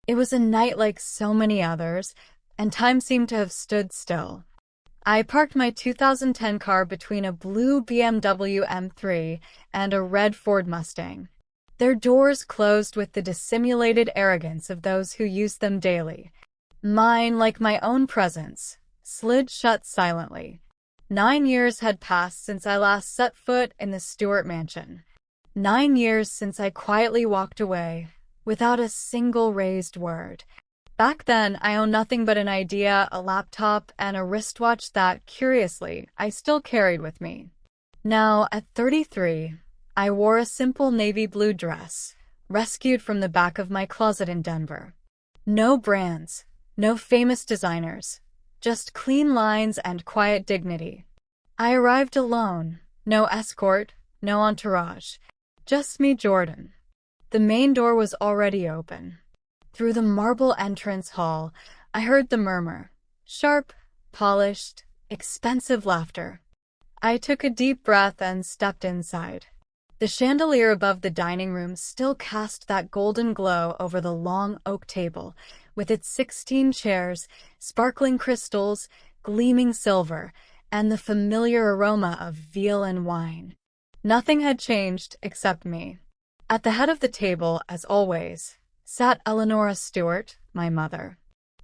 It was a night like so many others, and time seemed to have stood still. I parked my 2010 car between a blue BMW M3 and a red Ford Mustang. Their doors closed with the dissimulated arrogance of those who use them daily. Mine, like my own presence, slid shut silently. 9 years had passed since I last set foot in the Stewart mansion. 9 years since I quietly walked away, without a single raised word. Back then, I owned nothing but an idea, a laptop, and a wristwatch that, curiously, I still carried with me. Now, at 33, I wore a simple navy blue dress, rescued from the back of my closet in Denver. No brands, no famous designers, just clean lines and quiet dignity. I arrived alone, no escort, no entourage, just me, Jordan. The main door was already open. Through the marble entrance hall, I heard the murmur, sharp, polished, expensive laughter. I took a deep breath and stepped inside. The chandelier above the dining room still cast that golden glow over the long oak table, with its 16 chairs, sparkling crystals, gleaming silver, and the familiar aroma of veal and wine. Nothing had changed except me. At the head of the table, as always, sat Eleanor Stewart, my mother.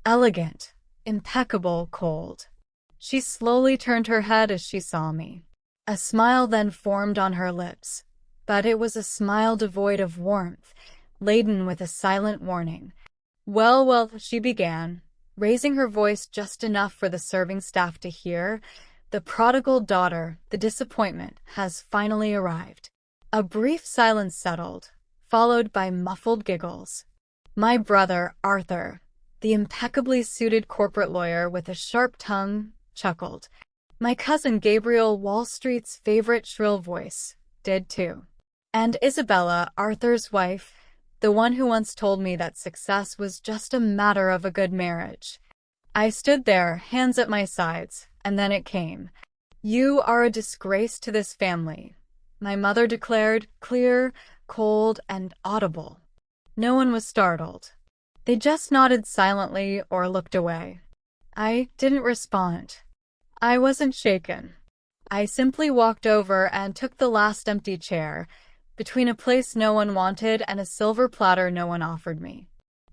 Elegant, impeccable, cold. She slowly turned her head as she saw me. A smile then formed on her lips, but it was a smile devoid of warmth, laden with a silent warning. Well, well, she began, raising her voice just enough for the serving staff to hear, the prodigal daughter, the disappointment, has finally arrived. A brief silence settled, followed by muffled giggles. My brother, Arthur, the impeccably suited corporate lawyer with a sharp tongue, chuckled. My cousin Gabriel, Wall Street's favorite shrill voice, did too. And Isabella, Arthur's wife, the one who once told me that success was just a matter of a good marriage. I stood there, hands at my sides, and then it came. You are a disgrace to this family, my mother declared, clear, cold, and audible. No one was startled. They just nodded silently or looked away. I didn't respond. I wasn't shaken. I simply walked over and took the last empty chair, between a place no one wanted and a silver platter no one offered me.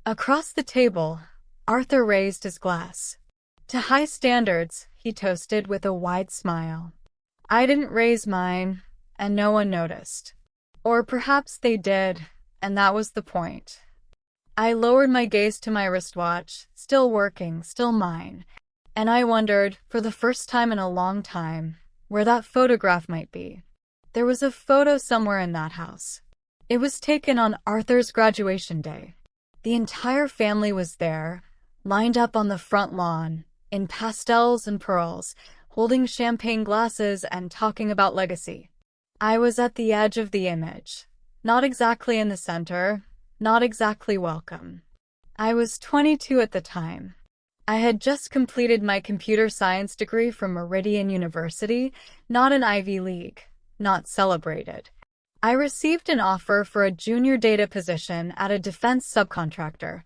Across the table, Arthur raised his glass. To high standards, he toasted with a wide smile. I didn't raise mine, and no one noticed. Or perhaps they did, and that was the point. I lowered my gaze to my wristwatch, still working, still mine, and I wondered, for the first time in a long time, where that photograph might be. There was a photo somewhere in that house. It was taken on Arthur's graduation day. The entire family was there, lined up on the front lawn, in pastels and pearls, holding champagne glasses and talking about legacy. I was at the edge of the image, not exactly in the center, not exactly welcome. I was 22 at the time. I had just completed my computer science degree from Meridian University, not an Ivy League, not celebrated. I received an offer for a junior data position at a defense subcontractor.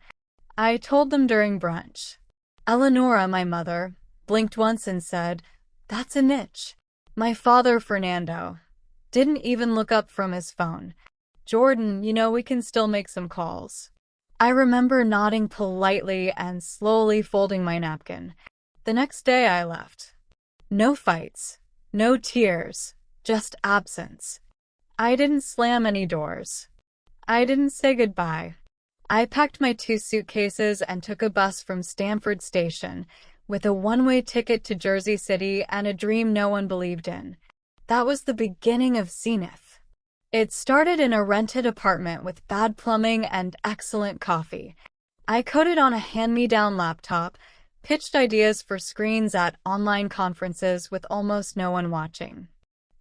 I told them during brunch. Eleonora, my mother, blinked once and said, "That's a niche." My father, Fernando, didn't even look up from his phone. "Jordan, we can still make some calls." I remember nodding politely and slowly folding my napkin. The next day I left. No fights, no tears, just absence. I didn't slam any doors. I didn't say goodbye. I packed my 2 suitcases and took a bus from Stamford Station, with a one-way ticket to Jersey City and a dream no one believed in. That was the beginning of Zenith. It started in a rented apartment with bad plumbing and excellent coffee. I coded on a hand-me-down laptop, pitched ideas for screens at online conferences with almost no one watching.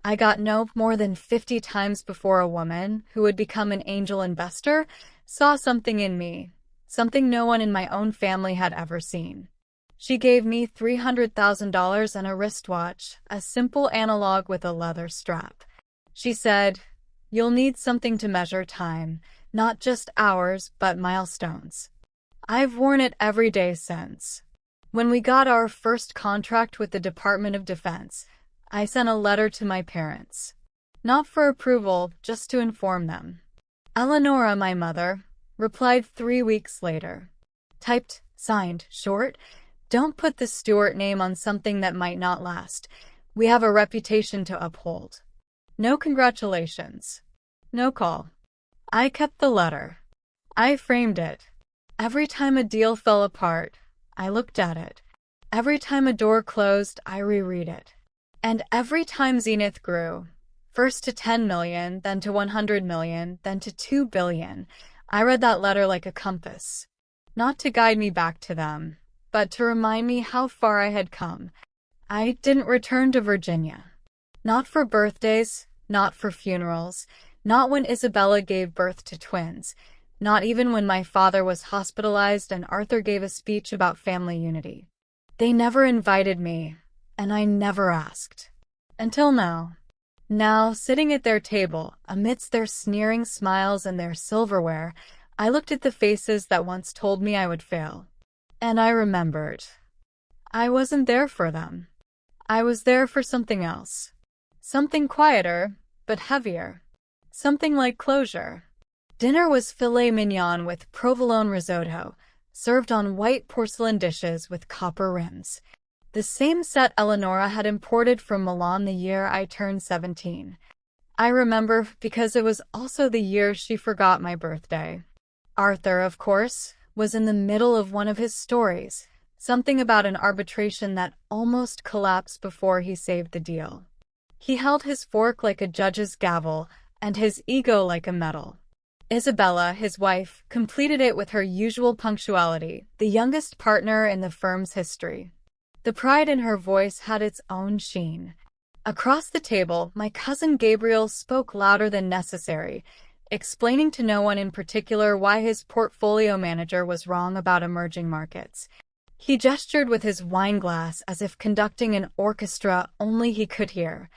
I got no more than 50 times before a woman, who would become an angel investor, saw something in me, something no one in my own family had ever seen. She gave me $300,000 and a wristwatch, a simple analog with a leather strap. She said, "You'll need something to measure time, not just hours, but milestones." I've worn it every day since. When we got our first contract with the Department of Defense, I sent a letter to my parents. Not for approval, just to inform them. Eleonora, my mother, replied 3 weeks later. Typed, signed, short. Don't put the Stewart name on something that might not last. We have a reputation to uphold. No congratulations. No call. I kept the letter. I framed it. Every time a deal fell apart, I looked at it. Every time a door closed, I reread it. And every time Zenith grew, first to 10 million, then to 100 million, then to 2 billion, I read that letter like a compass. Not to guide me back to them, but to remind me how far I had come. I didn't return to Virginia. Not for birthdays, not for funerals, not when Isabella gave birth to twins, not even when my father was hospitalized and Arthur gave a speech about family unity. They never invited me, and I never asked. Until now. Now, sitting at their table, amidst their sneering smiles and their silverware, I looked at the faces that once told me I would fail. And I remembered. I wasn't there for them. I was there for something else. Something quieter, but heavier. Something like closure. Dinner was filet mignon with provolone risotto, served on white porcelain dishes with copper rims. The same set Eleonora had imported from Milan the year I turned 17. I remember because it was also the year she forgot my birthday. Arthur, of course, was in the middle of one of his stories, something about an arbitration that almost collapsed before he saved the deal. He held his fork like a judge's gavel and his ego like a medal. Isabella, his wife, completed it with her usual punctuality, the youngest partner in the firm's history. The pride in her voice had its own sheen. Across the table, my cousin Gabriel spoke louder than necessary, explaining to no one in particular why his portfolio manager was wrong about emerging markets. He gestured with his wine glass as if conducting an orchestra only he could hear.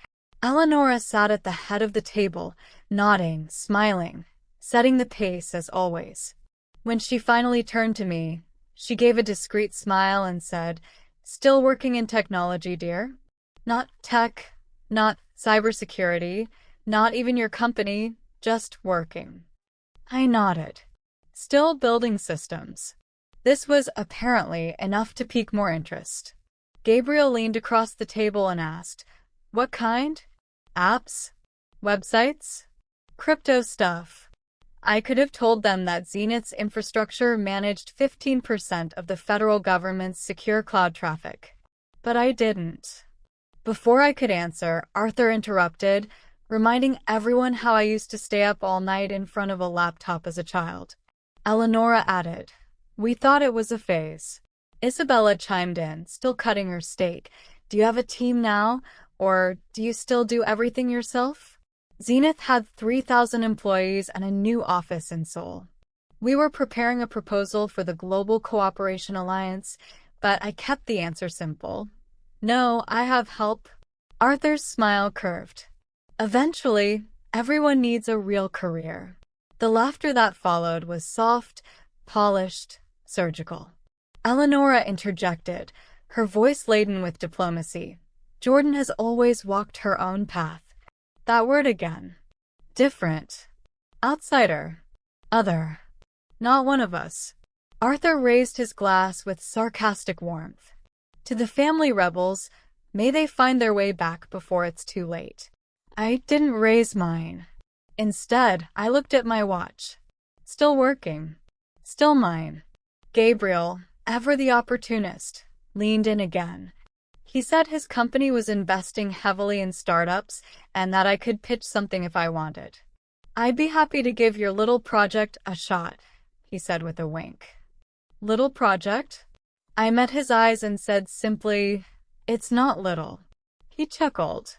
Eleonora sat at the head of the table, nodding, smiling, setting the pace as always. When she finally turned to me, she gave a discreet smile and said, "Still working in technology, dear? Not tech, not cybersecurity, not even your company, just working." I nodded. Still building systems. This was apparently enough to pique more interest. Gabriel leaned across the table and asked, "What kind? Apps? Websites? Crypto stuff." I could have told them that Zenith's infrastructure managed 15% of the federal government's secure cloud traffic. But I didn't. Before I could answer, Arthur interrupted, reminding everyone how I used to stay up all night in front of a laptop as a child. Eleonora added, "We thought it was a phase." Isabella chimed in, still cutting her steak. "Do you have a team now? Or do you still do everything yourself?" Zenith had 3,000 employees and a new office in Seoul. We were preparing a proposal for the Global Cooperation Alliance, but I kept the answer simple. "No, I have help." Arthur's smile curved. "Eventually, everyone needs a real career." The laughter that followed was soft, polished, surgical. Eleonora interjected, her voice laden with diplomacy. "Jordan has always walked her own path." That word again. Different. Outsider. Other. Not one of us. Arthur raised his glass with sarcastic warmth. "To the family rebels, may they find their way back before it's too late." I didn't raise mine. Instead, I looked at my watch. Still working. Still mine. Gabriel, ever the opportunist, leaned in again. He said his company was investing heavily in startups and that I could pitch something if I wanted. "I'd be happy to give your little project a shot," he said with a wink. "Little project?" I met his eyes and said simply, "It's not little." He chuckled.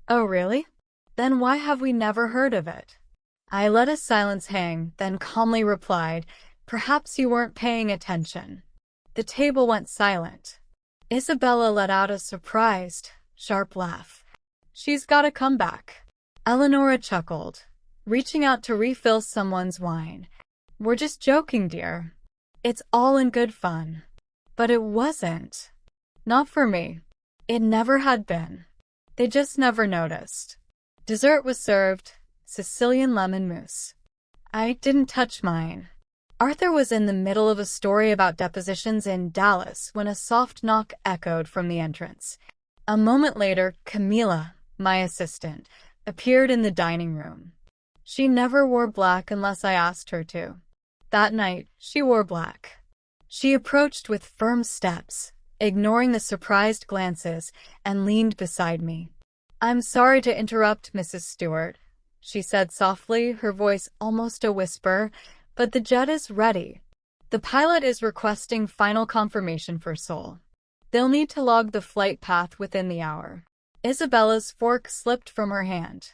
"Oh, really? Then why have we never heard of it?" I let a silence hang, then calmly replied, "Perhaps you weren't paying attention." The table went silent. Isabella let out a surprised, sharp laugh. "She's got a comeback." Eleonora chuckled, reaching out to refill someone's wine. "We're just joking, dear." It's all in good fun. But it wasn't. Not for me. It never had been. They just never noticed. Dessert was served, Sicilian lemon mousse. I didn't touch mine. Arthur was in the middle of a story about depositions in Dallas when a soft knock echoed from the entrance. A moment later, Camila, my assistant, appeared in the dining room. She never wore black unless I asked her to. That night, she wore black. She approached with firm steps, ignoring the surprised glances, and leaned beside me. "I'm sorry to interrupt, Mrs. Stewart," she said softly, her voice almost a whisper, "but the jet is ready. The pilot is requesting final confirmation for Seoul. They'll need to log the flight path within the hour." Isabella's fork slipped from her hand.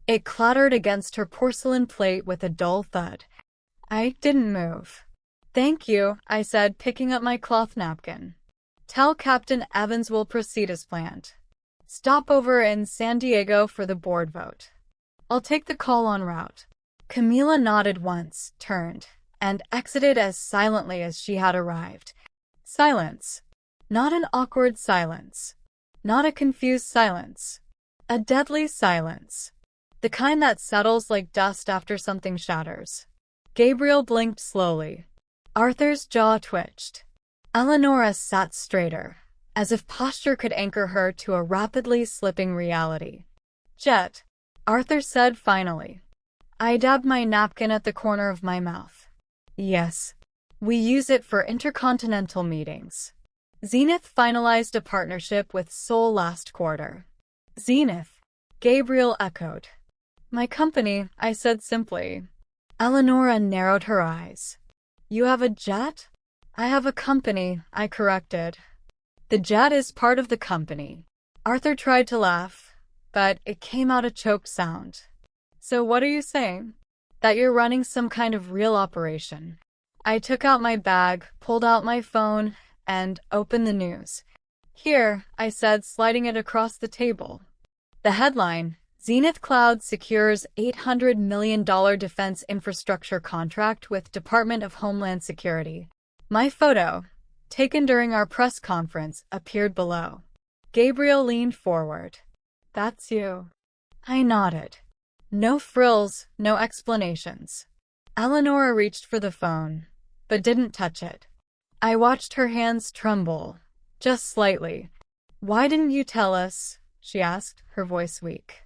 It clattered against her porcelain plate with a dull thud. I didn't move. "Thank you," I said, picking up my cloth napkin. "Tell Captain Evans we'll proceed as planned. Stop over in San Diego for the board vote. I'll take the call en route." Camila nodded once, turned, and exited as silently as she had arrived. Silence. Not an awkward silence. Not a confused silence. A deadly silence. The kind that settles like dust after something shatters. Gabriel blinked slowly. Arthur's jaw twitched. Eleonora sat straighter, as if posture could anchor her to a rapidly slipping reality. "Jet," Arthur said finally. I dabbed my napkin at the corner of my mouth. "Yes. We use it for intercontinental meetings. Zenith finalized a partnership with Seoul last quarter." "Zenith," Gabriel echoed. "My company," I said simply. Eleonora narrowed her eyes. "You have a jet?" "I have a company," I corrected. "The jet is part of the company." Arthur tried to laugh, but it came out a choked sound. "So what are you saying? That you're running some kind of real operation?" I took out my bag, pulled out my phone, and opened the news. "Here," I said, sliding it across the table. The headline: Zenith Cloud secures $800 million defense infrastructure contract with Department of Homeland Security. My photo, taken during our press conference, appeared below. Gabriel leaned forward. "That's you." I nodded. No frills, no explanations. Eleonora reached for the phone, but didn't touch it. I watched her hands tremble, just slightly. "Why didn't you tell us?" she asked, her voice weak.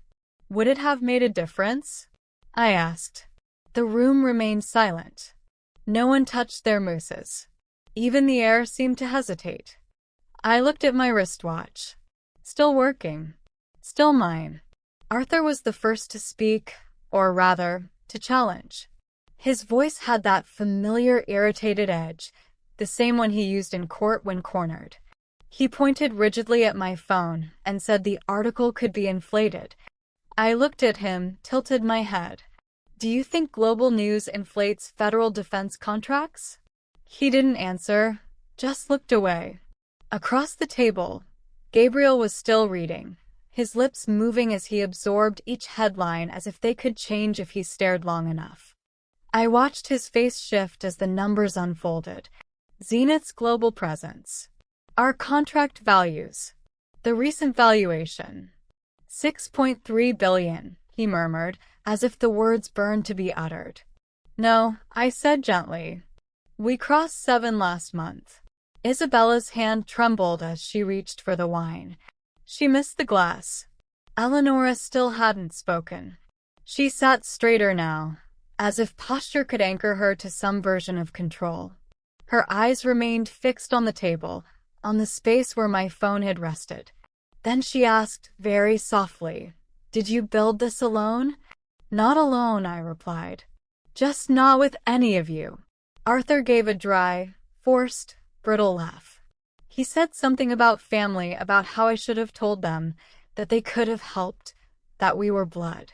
"Would it have made a difference?" I asked. The room remained silent. No one touched their mousses. Even the air seemed to hesitate. I looked at my wristwatch. Still working. Still mine. Arthur was the first to speak, or rather, to challenge. His voice had that familiar irritated edge, the same one he used in court when cornered. He pointed rigidly at my phone and said the article could be inflated. I looked at him, tilted my head. "Do you think global news inflates federal defense contracts?" He didn't answer, just looked away. Across the table, Gabriel was still reading, his lips moving as he absorbed each headline as if they could change if he stared long enough. I watched his face shift as the numbers unfolded. Zenith's global presence. Our contract values. The recent valuation. $6.3 billion, he murmured, as if the words burned to be uttered. "No," I said gently. "We crossed 7 last month." Isabella's hand trembled as she reached for the wine. She missed the glass. Eleonora still hadn't spoken. She sat straighter now, as if posture could anchor her to some version of control. Her eyes remained fixed on the table, on the space where my phone had rested. Then she asked, very softly, "Did you build this alone?" "Not alone," I replied. "Just not with any of you." Arthur gave a dry, forced, brittle laugh. He said something about family, about how I should have told them, that they could have helped, that we were blood.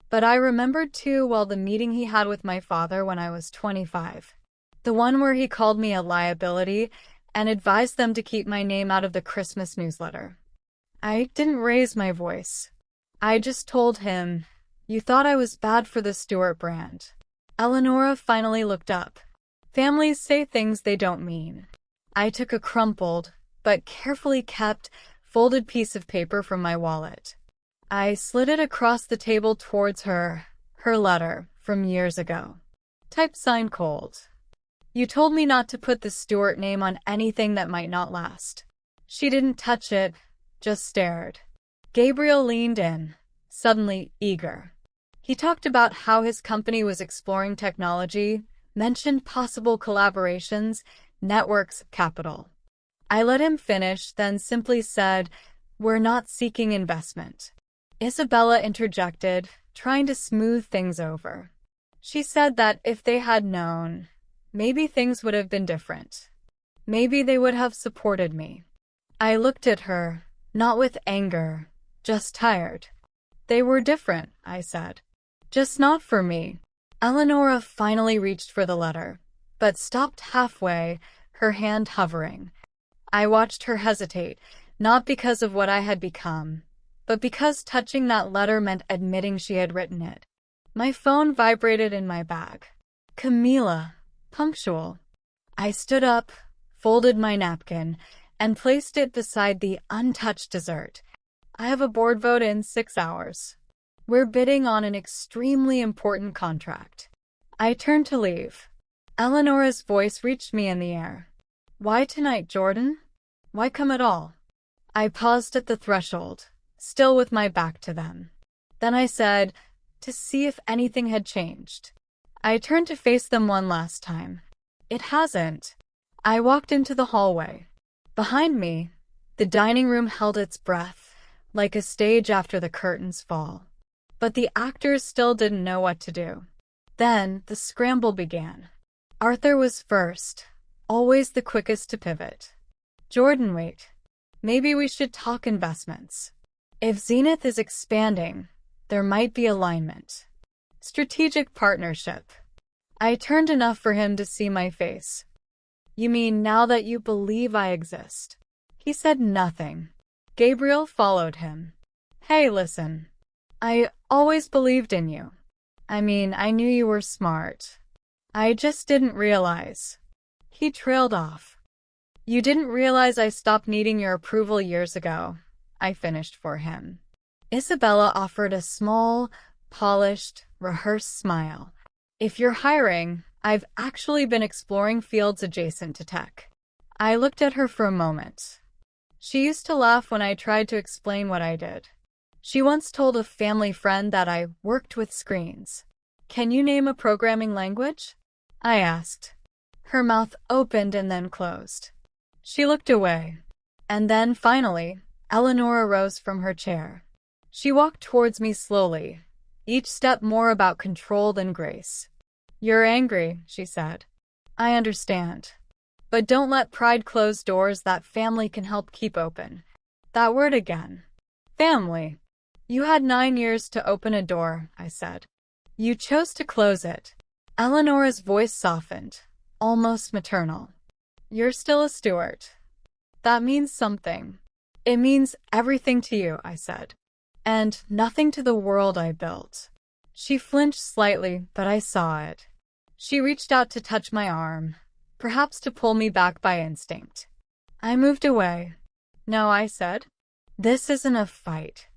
But I remembered too well the meeting he had with my father when I was 25. The one where he called me a liability and advised them to keep my name out of the Christmas newsletter. I didn't raise my voice. I just told him, "You thought I was bad for the Stewart brand." Eleonora finally looked up. Families say things they don't mean. I took a crumpled, but carefully kept, folded piece of paper from my wallet. I slid it across the table towards her letter from years ago. Type sign cold. You told me not to put the Stewart name on anything that might not last. She didn't touch it, just stared. Gabriel leaned in, suddenly eager. He talked about how his company was exploring technology, mentioned possible collaborations, networks, capital. I let him finish, then simply said, "We're not seeking investment." Isabella interjected, trying to smooth things over. She said that if they had known, maybe things would have been different. Maybe they would have supported me. I looked at her, not with anger, just tired. They were different, I said. Just not for me. Eleonora finally reached for the letter, but stopped halfway, her hand hovering. I watched her hesitate, not because of what I had become, but because touching that letter meant admitting she had written it. My phone vibrated in my bag. Camila, punctual. I stood up, folded my napkin, and placed it beside the untouched dessert. I have a board vote in 6 hours. We're bidding on an extremely important contract. I turned to leave. Eleonora's voice reached me in the air. Why tonight, Jordan? Why come at all? I paused at the threshold, still with my back to them. Then I said, to see if anything had changed. I turned to face them one last time. It hasn't. I walked into the hallway. Behind me, the dining room held its breath, like a stage after the curtains fall. But the actors still didn't know what to do. Then the scramble began. Arthur was first, always the quickest to pivot. Jordan, wait. Maybe we should talk investments. If Zenith is expanding, there might be alignment. Strategic partnership. I turned enough for him to see my face. You mean now that you believe I exist? He said nothing. Gabriel followed him. Hey, listen. I always believed in you. I mean, I knew you were smart. I just didn't realize. He trailed off. You didn't realize I stopped needing your approval years ago, I finished for him. Isabella offered a small, polished, rehearsed smile. If you're hiring, I've actually been exploring fields adjacent to tech. I looked at her for a moment. She used to laugh when I tried to explain what I did. She once told a family friend that I worked with screens. Can you name a programming language? I asked. Her mouth opened and then closed. She looked away. And then, finally, Eleonora rose from her chair. She walked towards me slowly, each step more about control than grace. You're angry, she said. I understand. But don't let pride close doors that family can help keep open. That word again. Family. You had 9 years to open a door, I said. You chose to close it. Eleonora's voice softened, almost maternal. You're still a Stewart. That means something. It means everything to you, I said. And nothing to the world I built. She flinched slightly, but I saw it. She reached out to touch my arm, perhaps to pull me back by instinct. I moved away. No, I said. This isn't a fight.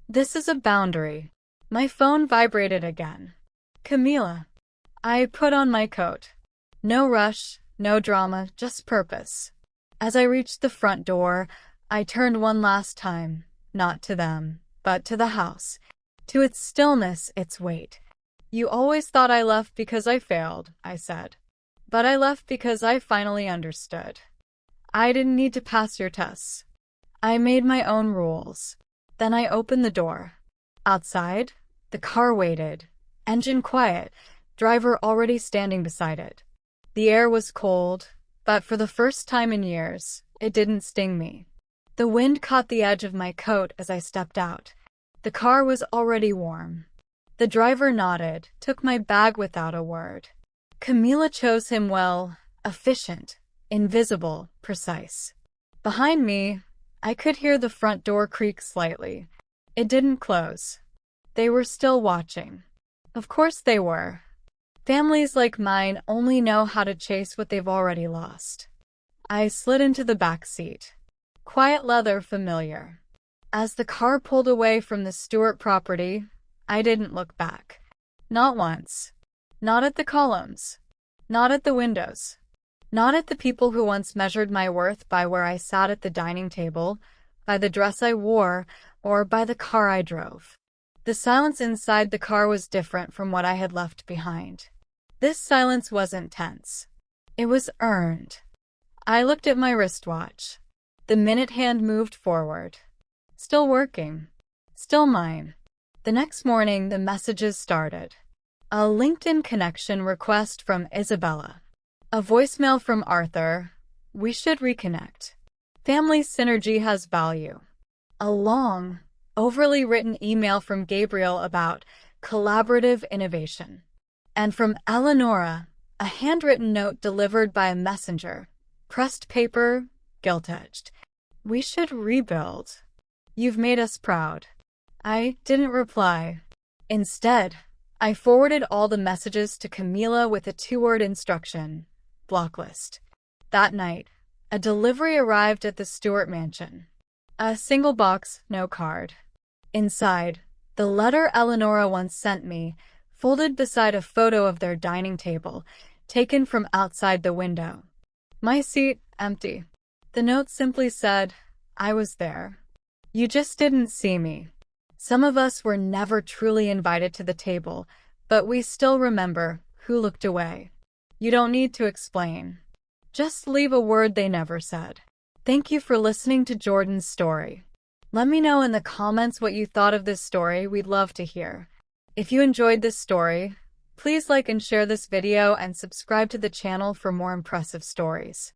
This is a boundary. My phone vibrated again. Camila. I put on my coat. No rush, no drama, just purpose. As I reached the front door, I turned one last time, not to them, but to the house, to its stillness, its weight. You always thought I left because I failed, I said. But I left because I finally understood. I didn't need to pass your tests. I made my own rules. Then I opened the door. Outside, the car waited, engine quiet, driver already standing beside it. The air was cold, but for the first time in years, it didn't sting me. The wind caught the edge of my coat as I stepped out. The car was already warm. The driver nodded, took my bag without a word. Camila chose him well, efficient, invisible, precise. Behind me, I could hear the front door creak slightly. It didn't close. They were still watching. Of course they were. Families like mine only know how to chase what they've already lost. I slid into the back seat. Quiet leather familiar. As the car pulled away from the Stewart property, I didn't look back. Not once. Not at the columns. Not at the windows. Not at the people who once measured my worth by where I sat at the dining table, by the dress I wore, or by the car I drove. The silence inside the car was different from what I had left behind. This silence wasn't tense. It was earned. I looked at my wristwatch. The minute hand moved forward. Still working. Still mine. The next morning, the messages started. A LinkedIn connection request from Isabella. A voicemail from Arthur. We should reconnect. Family synergy has value. A long, overly written email from Gabriel about collaborative innovation. And from Eleonora, a handwritten note delivered by a messenger. Pressed paper, gilt-edged. We should rebuild. You've made us proud. I didn't reply. Instead, I forwarded all the messages to Camila with a 2-word instruction. Blocklist. That night, a delivery arrived at the Stewart mansion. A single box, no card. Inside, the letter Eleonora once sent me, folded beside a photo of their dining table, taken from outside the window. My seat, empty. The note simply said, I was there. You just didn't see me. Some of us were never truly invited to the table, but we still remember who looked away. You don't need to explain. Just leave a word they never said. Thank you for listening to Jordan's story. Let me know in the comments what you thought of this story. We'd love to hear. If you enjoyed this story, please like and share this video and subscribe to the channel for more impressive stories.